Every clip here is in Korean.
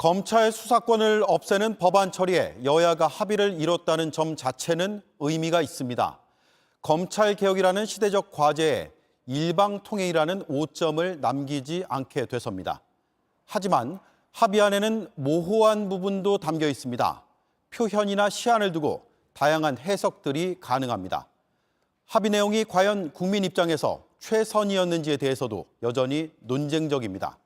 검찰 수사권을 없애는 법안 처리에 여야가 합의를 이뤘다는 점 자체는 의미가 있습니다. 검찰 개혁이라는 시대적 과제에 일방통행이라는 오점을 남기지 않게 돼서입니다. 하지만 합의안에는 모호한 부분도 담겨 있습니다. 표현이나 시안을 두고 다양한 해석들이 가능합니다. 합의 내용이 과연 국민 입장에서 최선이었는지에 대해서도 여전히 논쟁적입니다.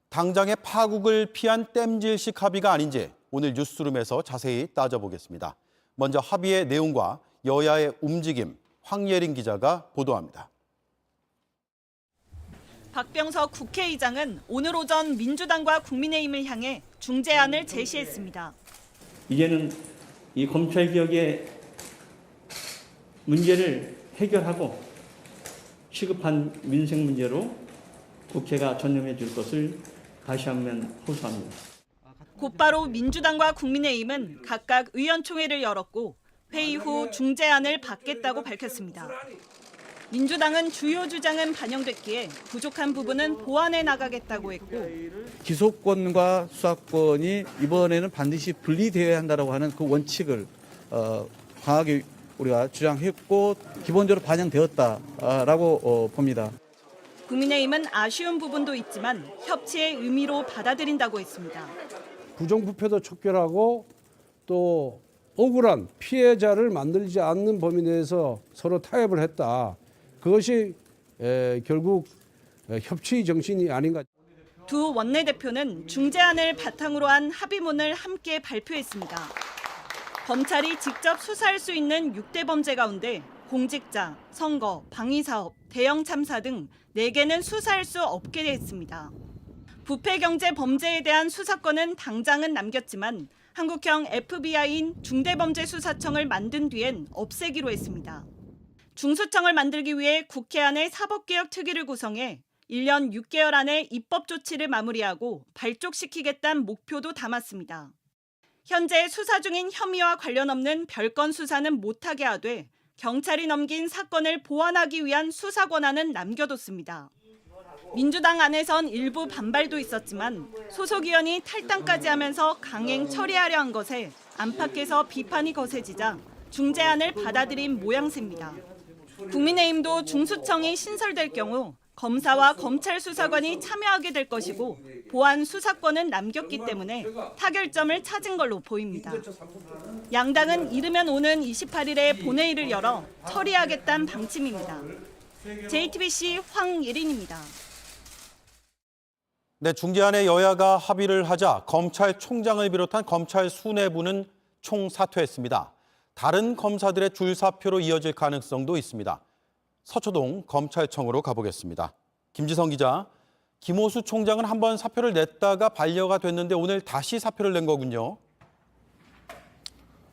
당장의 파국을 피한 땜질식 합의가 아닌지 오늘 뉴스룸에서 자세히 따져보겠습니다. 먼저 합의의 내용과 여야의 움직임, 황예린 기자가 보도합니다. 박병석 국회의장은 오늘 오전 민주당과 국민의힘을 향해 중재안을 제시했습니다. 이제는 이 검찰개혁의 문제를 해결하고 시급한 민생 문제로 국회가 전념해 줄 것을 다시 한번 호소합니다. 곧바로 민주당과 국민의힘은 각각 의원총회를 열었고 회의 후 중재안을 받겠다고 밝혔습니다. 민주당은 주요 주장은 반영됐기에 부족한 부분은 보완해 나가겠다고 했고 기소권과 수사권이 이번에는 반드시 분리되어야 한다고 하는 그 원칙을 강하게 우리가 주장했고 기본적으로 반영되었다라고 봅니다. 국민의힘은 아쉬운 부분도 있지만 협치의 의미로 받아들인다고 했습니다. 부정부패도 척결하고 또 억울한 피해자를 만들지 않는 범위 내에서 서로 타협을 했다. 그것이 결국 협치의 정신이 아닌가. 두 원내대표는 중재안을 바탕으로 한 합의문을 함께 발표했습니다. 검찰이 직접 수사할 수 있는 6대 범죄 가운데 공직자, 선거, 방위사업, 대형 참사 등 4개는 수사할 수 없게 했습니다. 부패 경제 범죄에 대한 수사권은 당장은 남겼지만 한국형 FBI인 중대범죄수사청을 만든 뒤엔 없애기로 했습니다. 중수청을 만들기 위해 국회 안에 사법개혁 특위를 구성해 1년 6개월 안에 입법 조치를 마무리하고 발족시키겠다는 목표도 담았습니다. 현재 수사 중인 혐의와 관련 없는 별건 수사는 못하게 하되 경찰이 넘긴 사건을 보완하기 위한 수사 권한은 남겨뒀습니다. 민주당 안에선 일부 반발도 있었지만 소속 의원이 탈당까지 하면서 강행 처리하려 한 것에 안팎에서 비판이 거세지자 중재안을 받아들인 모양새입니다. 국민의힘도 중수청이 신설될 경우 검사와 검찰 수사관이 참여하게 될 것이고 보안 수사권은 남겼기 때문에 타결점을 찾은 걸로 보입니다. 양당은 이르면 오는 28일에 본회의를 열어 처리하겠다는 방침입니다. JTBC 황예린입니다. 네, 중재안에 여야가 합의를 하자 검찰총장을 비롯한 검찰 수뇌부는 총사퇴했습니다. 다른 검사들의 줄사표로 이어질 가능성도 있습니다. 서초동 검찰청으로 가보겠습니다. 김지성 기자, 김호수 총장은 한번 사표를 냈다가 반려가 됐는데 오늘 다시 사표를 낸 거군요.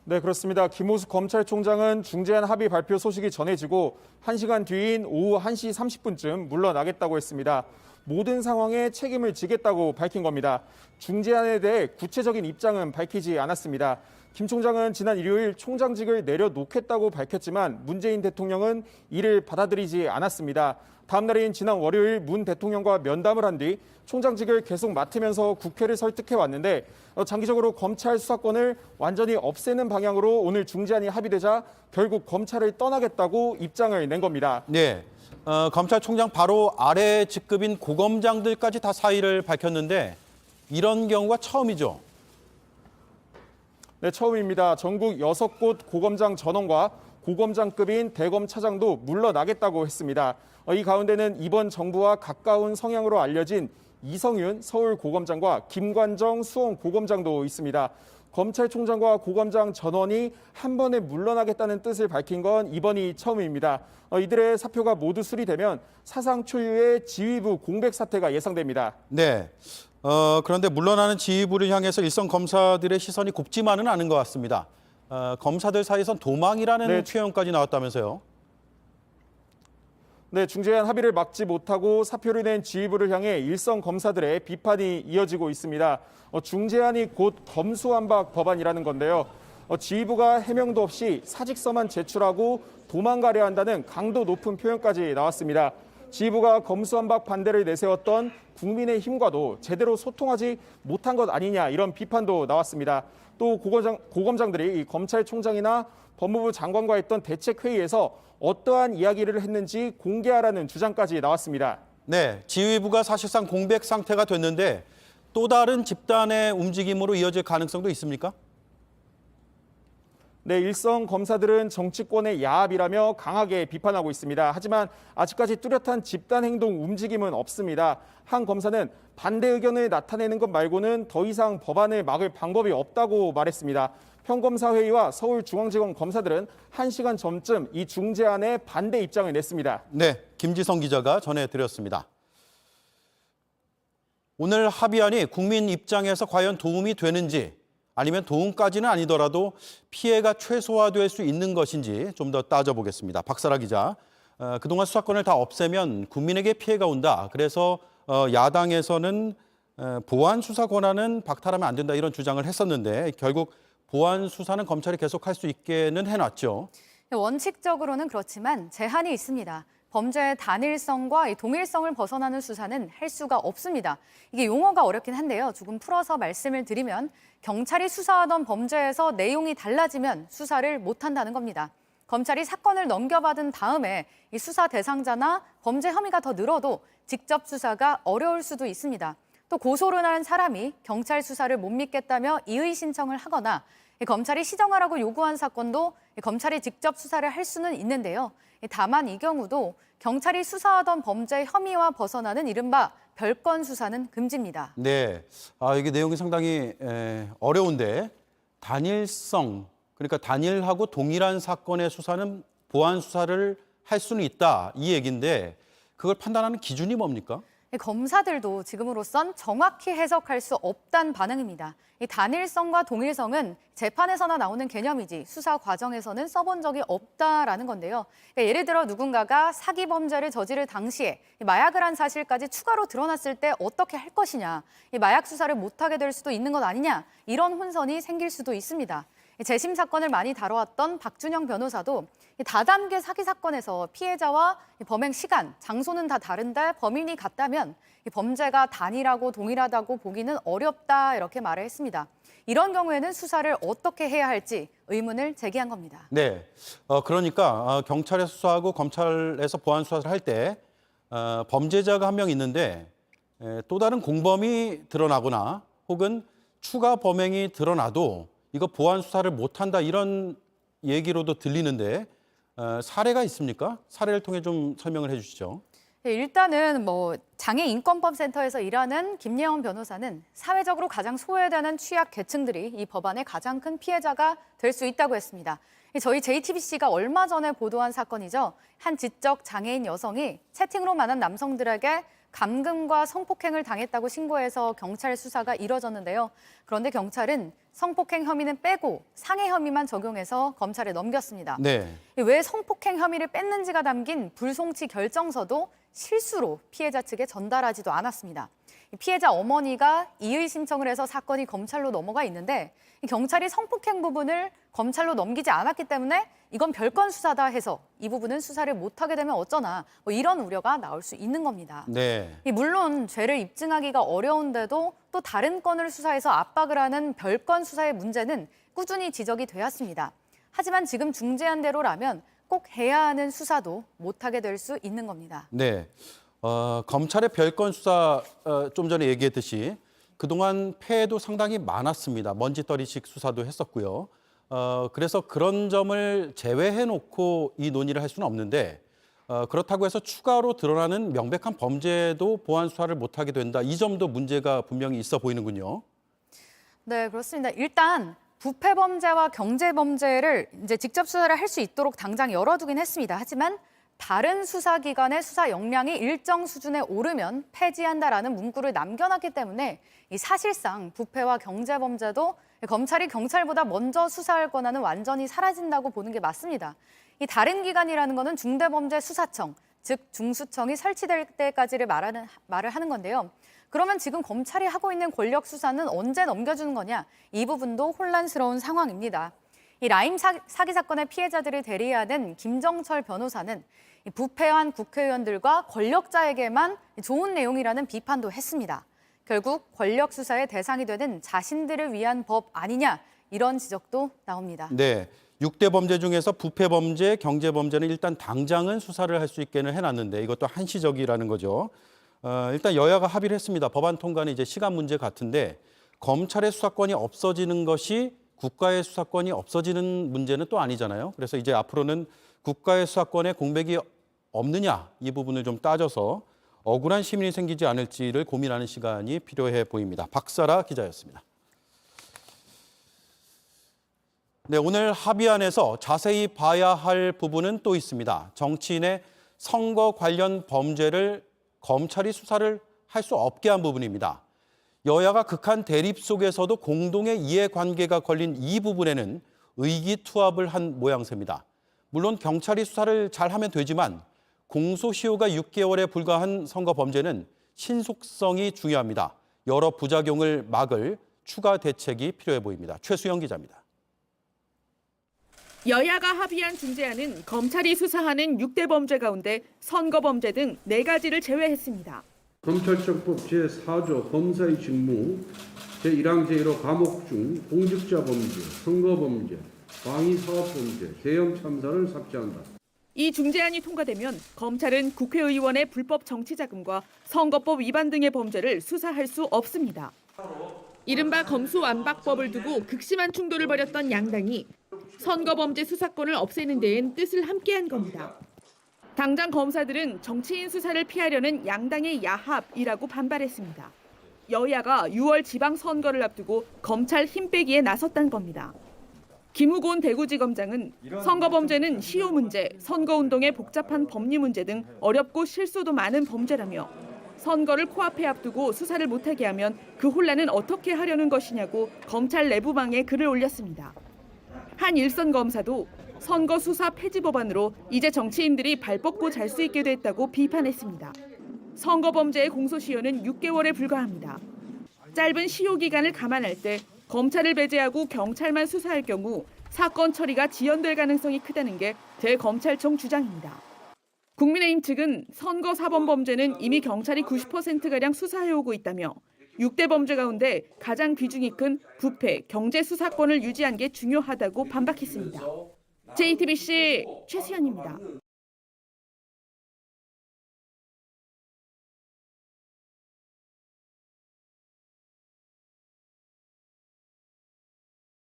네, 그렇습니다. 김호수 검찰총장은 중재안 합의 발표 소식이 전해지고 1시간 뒤인 오후 1시 30분쯤 물러나겠다고 했습니다. 모든 상황에 책임을 지겠다고 밝힌 겁니다. 중재안에 대해 구체적인 입장은 밝히지 않았습니다. 김 총장은 지난 일요일 총장직을 내려놓겠다고 밝혔지만 문재인 대통령은 이를 받아들이지 않았습니다. 다음 날인 지난 월요일 문 대통령과 면담을 한 뒤 총장직을 계속 맡으면서 국회를 설득해 왔는데 장기적으로 검찰 수사권을 완전히 없애는 방향으로 오늘 중재안이 합의되자 결국 검찰을 떠나겠다고 입장을 낸 겁니다. 네, 검찰총장 바로 아래 직급인 고검장들까지 다 사의를 밝혔는데 이런 경우가 처음이죠. 네, 처음입니다. 전국 6곳 고검장 전원과 고검장급인 대검 차장도 물러나겠다고 했습니다. 이 가운데는 이번 정부와 가까운 성향으로 알려진 이성윤 서울고검장과 김관정 수원고검장도 있습니다. 검찰총장과 고검장 전원이 한 번에 물러나겠다는 뜻을 밝힌 건 이번이 처음입니다. 이들의 사표가 모두 수리되면 사상 초유의 지휘부 공백 사태가 예상됩니다. 네. 그런데 물러나는 지휘부를 향해서 일선 검사들의 시선이 곱지만은 않은 것 같습니다. 검사들 사이에선 도망이라는 표현까지 나왔다면서요? 네, 중재안 합의를 막지 못하고 사표를 낸 지휘부를 향해 일선 검사들의 비판이 이어지고 있습니다. 중재안이 곧 검수완박 법안이라는 건데요. 지휘부가 해명도 없이 사직서만 제출하고 도망가려 한다는 강도 높은 표현까지 나왔습니다. 지휘부가 검수완박 반대를 내세웠던 국민의힘과도 제대로 소통하지 못한 것 아니냐 이런 비판도 나왔습니다. 또 고검장들이 이 검찰총장이나 법무부 장관과 했던 대책회의에서 어떠한 이야기를 했는지 공개하라는 주장까지 나왔습니다. 네, 지휘부가 사실상 공백 상태가 됐는데 또 다른 집단의 움직임으로 이어질 가능성도 있습니까? 네, 일선 검사들은 정치권의 야합이라며 강하게 비판하고 있습니다. 하지만 아직까지 뚜렷한 집단 행동 움직임은 없습니다. 한 검사는 반대 의견을 나타내는 것 말고는 더 이상 법안을 막을 방법이 없다고 말했습니다. 평검사회의와 서울중앙지검 검사들은 1시간 전쯤 이 중재안에 반대 입장을 냈습니다. 네, 김지성 기자가 전해드렸습니다. 오늘 합의안이 국민 입장에서 과연 도움이 되는지 아니면 도움까지는 아니더라도 피해가 최소화될 수 있는 것인지 좀 더 따져보겠습니다. 박사라 기자, 그동안 수사권을 다 없애면 국민에게 피해가 온다. 그래서 야당에서는 보안 수사 권한은 박탈하면 안 된다 이런 주장을 했었는데 결국 보안 수사는 검찰이 계속할 수 있게는 해놨죠. 원칙적으로는 그렇지만 제한이 있습니다. 범죄의 단일성과 동일성을 벗어나는 수사는 할 수가 없습니다. 이게 용어가 어렵긴 한데요. 조금 풀어서 말씀을 드리면 경찰이 수사하던 범죄에서 내용이 달라지면 수사를 못한다는 겁니다. 검찰이 사건을 넘겨받은 다음에 이 수사 대상자나 범죄 혐의가 더 늘어도 직접 수사가 어려울 수도 있습니다. 또 고소를 한 사람이 경찰 수사를 못 믿겠다며 이의 신청을 하거나 검찰이 시정하라고 요구한 사건도 검찰이 직접 수사를 할 수는 있는데요. 다만 이 경우도 경찰이 수사하던 범죄 혐의와 벗어나는 이른바 별건 수사는 금지입니다. 네, 이게 내용이 상당히 어려운데 단일성, 그러니까 단일하고 동일한 사건의 수사는 보안 수사를 할 수는 있다 이 얘기인데 그걸 판단하는 기준이 뭡니까? 검사들도 지금으로선 정확히 해석할 수 없다는 반응입니다. 이 단일성과 동일성은 재판에서나 나오는 개념이지 수사 과정에서는 써본 적이 없다라는 건데요. 그러니까 예를 들어 누군가가 사기 범죄를 저지를 당시에 마약을 한 사실까지 추가로 드러났을 때 어떻게 할 것이냐, 이 마약 수사를 못하게 될 수도 있는 것 아니냐 이런 혼선이 생길 수도 있습니다. 재심 사건을 많이 다뤄왔던 박준영 변호사도 다단계 사기 사건에서 피해자와 범행 시간, 장소는 다 다른데 범인이 같다면 범죄가 단일하고 동일하다고 보기는 어렵다 이렇게 말을 했습니다. 이런 경우에는 수사를 어떻게 해야 할지 의문을 제기한 겁니다. 네, 그러니까 경찰에서 수사하고 검찰에서 보안 수사를 할 때 범죄자가 한 명 있는데 또 다른 공범이 드러나거나 혹은 추가 범행이 드러나도 이거 보안 수사를 못한다 이런 얘기로도 들리는데 사례가 있습니까? 사례를 통해 좀 설명을 해주시죠. 네, 일단은 장애인권법센터에서 일하는 김예원 변호사는 사회적으로 가장 소외되는 취약 계층들이 이 법안의 가장 큰 피해자가 될 수 있다고 했습니다. 저희 JTBC가 얼마 전에 보도한 사건이죠. 한 지적 장애인 여성이 채팅으로 만난 남성들에게 감금과 성폭행을 당했다고 신고해서 경찰 수사가 이뤄졌는데요. 그런데 경찰은 성폭행 혐의는 빼고 상해 혐의만 적용해서 검찰에 넘겼습니다. 네. 왜 성폭행 혐의를 뺐는지가 담긴 불송치 결정서도 실수로 피해자 측에 전달하지도 않았습니다. 피해자 어머니가 이의 신청을 해서 사건이 검찰로 넘어가 있는데 경찰이 성폭행 부분을 검찰로 넘기지 않았기 때문에 이건 별건 수사다 해서 이 부분은 수사를 못하게 되면 어쩌나 이런 우려가 나올 수 있는 겁니다. 네. 물론 죄를 입증하기가 어려운데도 또 다른 건을 수사해서 압박을 하는 별건 수사의 문제는 꾸준히 지적이 되었습니다. 하지만 지금 중재안 대로라면 꼭 해야 하는 수사도 못하게 될 수 있는 겁니다. 네. 검찰의 별건 수사 좀 전에 얘기했듯이 그동안 폐해도 상당히 많았습니다. 먼지떨이식 수사도 했었고요. 그래서 그런 점을 제외해놓고 이 논의를 할 수는 없는데 그렇다고 해서 추가로 드러나는 명백한 범죄도 보안 수사를 못하게 된다. 이 점도 문제가 분명히 있어 보이는군요. 네, 그렇습니다. 일단 부패 범죄와 경제 범죄를 이제 직접 수사를 할 수 있도록 당장 열어두긴 했습니다. 하지만 다른 수사기관의 수사 역량이 일정 수준에 오르면 폐지한다라는 문구를 남겨놨기 때문에 이 사실상 부패와 경제 범죄도 검찰이 경찰보다 먼저 수사할 권한은 완전히 사라진다고 보는 게 맞습니다. 이 다른 기관이라는 거는 중대범죄수사청, 즉 중수청이 설치될 때까지를 말을 하는 건데요. 그러면 지금 검찰이 하고 있는 권력 수사는 언제 넘겨주는 거냐? 이 부분도 혼란스러운 상황입니다. 이 라임 사기 사건의 피해자들을 대리하는 김정철 변호사는 이 부패한 국회의원들과 권력자에게만 좋은 내용이라는 비판도 했습니다. 결국 권력 수사의 대상이 되는 자신들을 위한 법 아니냐 이런 지적도 나옵니다. 네, 6대 범죄 중에서 부패 범죄, 경제 범죄는 일단 당장은 수사를 할 수 있게는 해놨는데 이것도 한시적이라는 거죠. 일단 여야가 합의를 했습니다. 법안 통과는 이제 시간 문제 같은데 검찰의 수사권이 없어지는 것이 국가의 수사권이 없어지는 문제는 또 아니잖아요. 그래서 이제 앞으로는 국가의 수사권에 공백이 없느냐 이 부분을 좀 따져서 억울한 시민이 생기지 않을지를 고민하는 시간이 필요해 보입니다. 박사라 기자였습니다. 네, 오늘 합의안에서 자세히 봐야 할 부분은 또 있습니다. 정치인의 선거 관련 범죄를 검찰이 수사를 할 수 없게 한 부분입니다. 여야가 극한 대립 속에서도 공동의 이해관계가 걸린 이 부분에는 의기투합을 한 모양새입니다. 물론 경찰이 수사를 잘하면 되지만 공소시효가 6개월에 불과한 선거 범죄는 신속성이 중요합니다. 여러 부작용을 막을 추가 대책이 필요해 보입니다. 최수영 기자입니다. 여야가 합의한 중재안은 검찰이 수사하는 6대 범죄 가운데 선거 범죄 등 4가지를 제외했습니다. 검찰청법 제4조 검사의 직무, 제1항 제1호 과목 중 공직자 범죄, 선거 범죄, 방위 사업 범죄, 대형 참사를 삭제한다. 이 중재안이 통과되면 검찰은 국회의원의 불법 정치자금과 선거법 위반 등의 범죄를 수사할 수 없습니다. 이른바 검수완박법을 두고 극심한 충돌을 벌였던 양당이 선거범죄 수사권을 없애는 데엔 뜻을 함께한 겁니다. 당장 검사들은 정치인 수사를 피하려는 양당의 야합이라고 반발했습니다. 여야가 6월 지방선거를 앞두고 검찰 힘 빼기에 나섰다는 겁니다. 김우곤 대구지검장은 선거범죄는 시효 문제, 선거운동의 복잡한 법리 문제 등 어렵고 실수도 많은 범죄라며 선거를 코앞에 앞두고 수사를 못하게 하면 그 혼란은 어떻게 하려는 것이냐고 검찰 내부망에 글을 올렸습니다. 한 일선 검사도 선거 수사 폐지 법안으로 이제 정치인들이 발 뻗고 잘 수 있게 됐다고 비판했습니다. 선거 범죄의 공소시효는 6개월에 불과합니다. 짧은 시효 기간을 감안할 때 검찰을 배제하고 경찰만 수사할 경우 사건 처리가 지연될 가능성이 크다는 게 대검찰청 주장입니다. 국민의힘 측은 선거 사범 범죄는 이미 경찰이 90%가량 수사해오고 있다며 6대 범죄 가운데 가장 비중이 큰 부패, 경제 수사권을 유지한 게 중요하다고 반박했습니다. JTBC 최수연입니다.